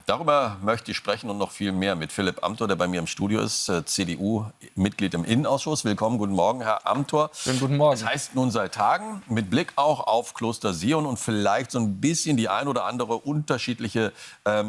Darüber möchte ich sprechen und noch viel mehr mit Philipp Amthor, der bei mir im Studio ist, CDU-Mitglied im Innenausschuss. Willkommen, guten Morgen, Herr Amthor. Schönen guten Morgen. Das heißt nun seit Tagen, mit Blick auch auf Kloster Sion und vielleicht so ein bisschen die ein oder andere unterschiedliche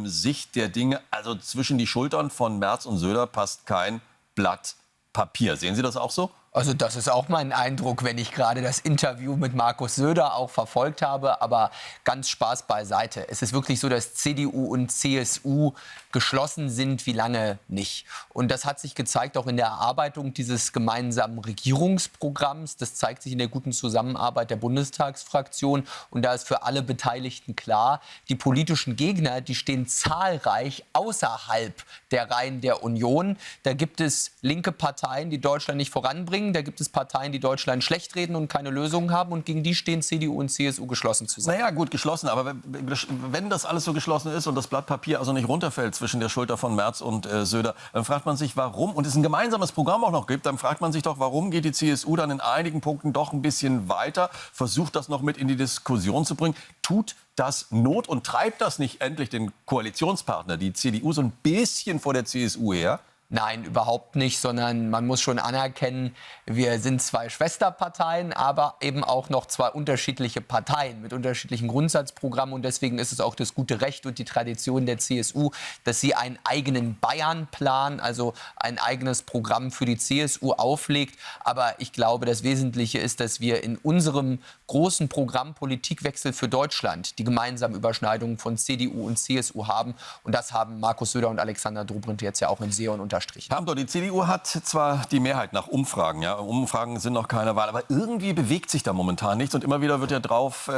Sicht der Dinge. Also zwischen die Schultern von Merz und Söder passt kein Blatt Papier. Sehen Sie das auch so? Also das ist auch mein Eindruck, wenn ich gerade das Interview mit Markus Söder auch verfolgt habe. Aber ganz Spaß beiseite. Es ist wirklich so, dass CDU und CSU geschlossen sind wie lange nicht. Und das hat sich gezeigt auch in der Erarbeitung dieses gemeinsamen Regierungsprogramms. Das zeigt sich in der guten Zusammenarbeit der Bundestagsfraktion. Und da ist für alle Beteiligten klar, die politischen Gegner, die stehen zahlreich außerhalb der Reihen der Union. Da gibt es linke Parteien, die Deutschland nicht voranbringen. Da gibt es Parteien, die Deutschland schlecht reden und keine Lösungen haben. Und gegen die stehen CDU und CSU geschlossen zusammen. Naja, gut, geschlossen. Aber wenn das alles so geschlossen ist und das Blatt Papier also nicht runterfällt zwischen der Schulter von Merz und Söder, dann fragt man sich, warum. Und es ein gemeinsames Programm auch noch gibt, dann fragt man sich doch, warum geht die CSU dann in einigen Punkten doch ein bisschen weiter, versucht das noch mit in die Diskussion zu bringen. Tut das Not und treibt das nicht endlich den Koalitionspartner, die CDU, so ein bisschen vor der CSU her? Nein, überhaupt nicht, sondern man muss schon anerkennen, wir sind zwei Schwesterparteien, aber eben auch noch zwei unterschiedliche Parteien mit unterschiedlichen Grundsatzprogrammen. Und deswegen ist es auch das gute Recht und die Tradition der CSU, dass sie einen eigenen Bayern-Plan, also ein eigenes Programm für die CSU auflegt. Aber ich glaube, das Wesentliche ist, dass wir in unserem großen Programm Politikwechsel für Deutschland die gemeinsamen Überschneidungen von CDU und CSU haben. Und das haben Markus Söder und Alexander Dobrindt jetzt ja auch in Sion unterstrichen. Herr Amthor, die CDU hat zwar die Mehrheit nach Umfragen, ja, Umfragen sind noch keine Wahl, aber irgendwie bewegt sich da momentan nichts und immer wieder wird ja darauf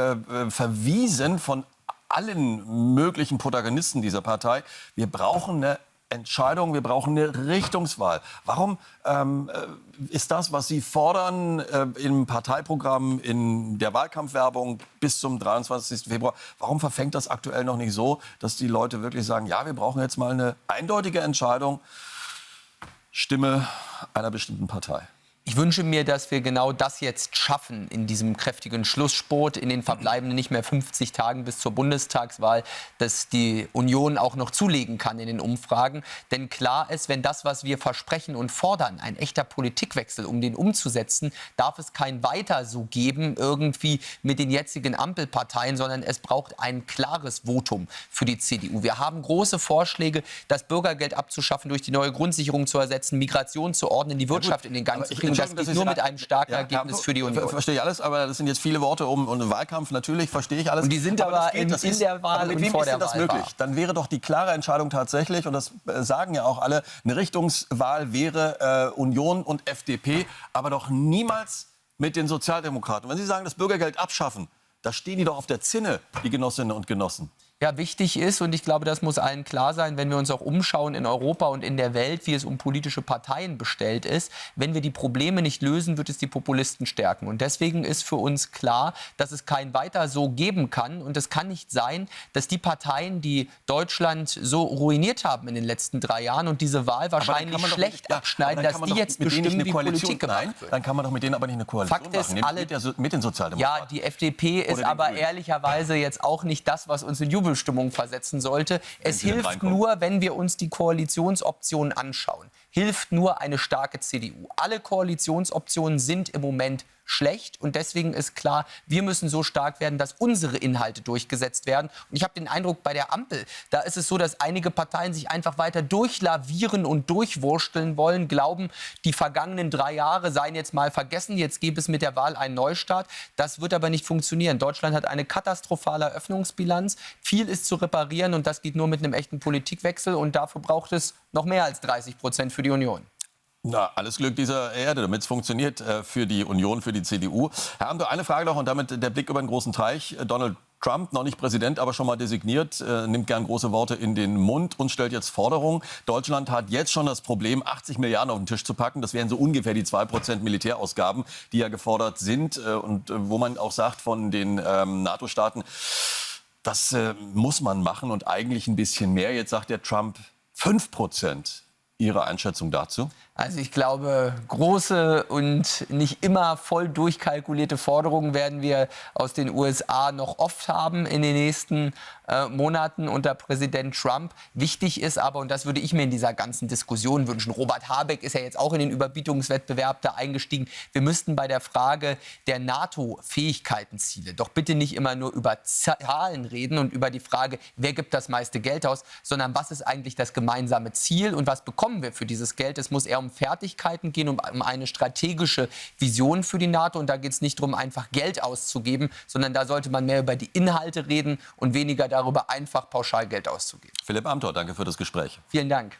verwiesen von allen möglichen Protagonisten dieser Partei, wir brauchen eine Entscheidung, wir brauchen eine Richtungswahl. Warum ist das, was Sie fordern im Parteiprogramm, in der Wahlkampfwerbung bis zum 23. Februar, warum verfängt das aktuell noch nicht so, dass die Leute wirklich sagen, ja, wir brauchen jetzt mal eine eindeutige Entscheidung, Stimme einer bestimmten Partei? Ich wünsche mir, dass wir genau das jetzt schaffen in diesem kräftigen Schlussspurt, in den verbleibenden nicht mehr 50 Tagen bis zur Bundestagswahl, dass die Union auch noch zulegen kann in den Umfragen. Denn klar ist, wenn das, was wir versprechen und fordern, ein echter Politikwechsel, um den umzusetzen, darf es kein Weiter so geben, irgendwie mit den jetzigen Ampelparteien, sondern es braucht ein klares Votum für die CDU. Wir haben große Vorschläge, das Bürgergeld abzuschaffen, durch die neue Grundsicherung zu ersetzen, Migration zu ordnen, die Wirtschaft in den Gang zu bringen. Das geht nur mit einem starken Ergebnis für die Union. Verstehe ich alles, aber das sind jetzt viele Worte um einen Wahlkampf. Natürlich verstehe ich alles. Und die sind aber in der Wahl und vor der Wahl. Das möglich? Dann wäre doch die klare Entscheidung tatsächlich, und das sagen ja auch alle, eine Richtungswahl wäre Union und FDP, aber doch niemals mit den Sozialdemokraten. Wenn Sie sagen, das Bürgergeld abschaffen, da stehen die doch auf der Zinne, die Genossinnen und Genossen. Ja, wichtig ist, und ich glaube, das muss allen klar sein, wenn wir uns auch umschauen in Europa und in der Welt, wie es um politische Parteien bestellt ist, wenn wir die Probleme nicht lösen, wird es die Populisten stärken. Und deswegen ist für uns klar, dass es kein Weiter so geben kann. Und es kann nicht sein, dass die Parteien, die Deutschland so ruiniert haben in den letzten 3 Jahren und diese Wahl wahrscheinlich schlecht abschneiden, dass die jetzt bestimmen, wie Politik gemacht wird. Dann kann man doch mit denen aber nicht eine Koalition machen, mit den Sozialdemokraten. Ja, die FDP ist aber ehrlicherweise jetzt auch nicht das, was uns in Jubelstimmung versetzen sollte. Es hilft nur, wenn wir uns die Koalitionsoptionen anschauen. Hilft nur eine starke CDU. Alle Koalitionsoptionen sind im Moment schlecht und deswegen ist klar, wir müssen so stark werden, dass unsere Inhalte durchgesetzt werden. Und ich habe den Eindruck, bei der Ampel, da ist es so, dass einige Parteien sich einfach weiter durchlavieren und durchwursteln wollen, glauben, die vergangenen 3 Jahre seien jetzt mal vergessen, jetzt gäbe es mit der Wahl einen Neustart. Das wird aber nicht funktionieren. Deutschland hat eine katastrophale Eröffnungsbilanz, viel ist zu reparieren und das geht nur mit einem echten Politikwechsel und dafür braucht es noch mehr als 30% für die Union. Na, alles Glück dieser Erde, damit es funktioniert für die Union, für die CDU. Herr Amthor, eine Frage noch und damit der Blick über den großen Teich. Donald Trump, noch nicht Präsident, aber schon mal designiert, nimmt gern große Worte in den Mund und stellt jetzt Forderungen. Deutschland hat jetzt schon das Problem, 80 Milliarden auf den Tisch zu packen. Das wären so ungefähr die 2% Militärausgaben, die ja gefordert sind. Und wo man auch sagt von den NATO-Staaten, das muss man machen und eigentlich ein bisschen mehr. Jetzt sagt der Trump 5%. Ihre Einschätzung dazu? Also ich glaube, große und nicht immer voll durchkalkulierte Forderungen werden wir aus den USA noch oft haben in den nächsten Monaten unter Präsident Trump. Wichtig ist aber, und das würde ich mir in dieser ganzen Diskussion wünschen, Robert Habeck ist ja jetzt auch in den Überbietungswettbewerb da eingestiegen, wir müssten bei der Frage der NATO-Fähigkeitenziele doch bitte nicht immer nur über Zahlen reden und über die Frage, wer gibt das meiste Geld aus, sondern was ist eigentlich das gemeinsame Ziel und was bekommen wir für dieses Geld. Es muss eher um Fertigkeiten gehen, um eine strategische Vision für die NATO. Und da geht es nicht darum, einfach Geld auszugeben, sondern da sollte man mehr über die Inhalte reden und weniger darüber, einfach pauschal Geld auszugeben. Philipp Amthor, danke für das Gespräch. Vielen Dank.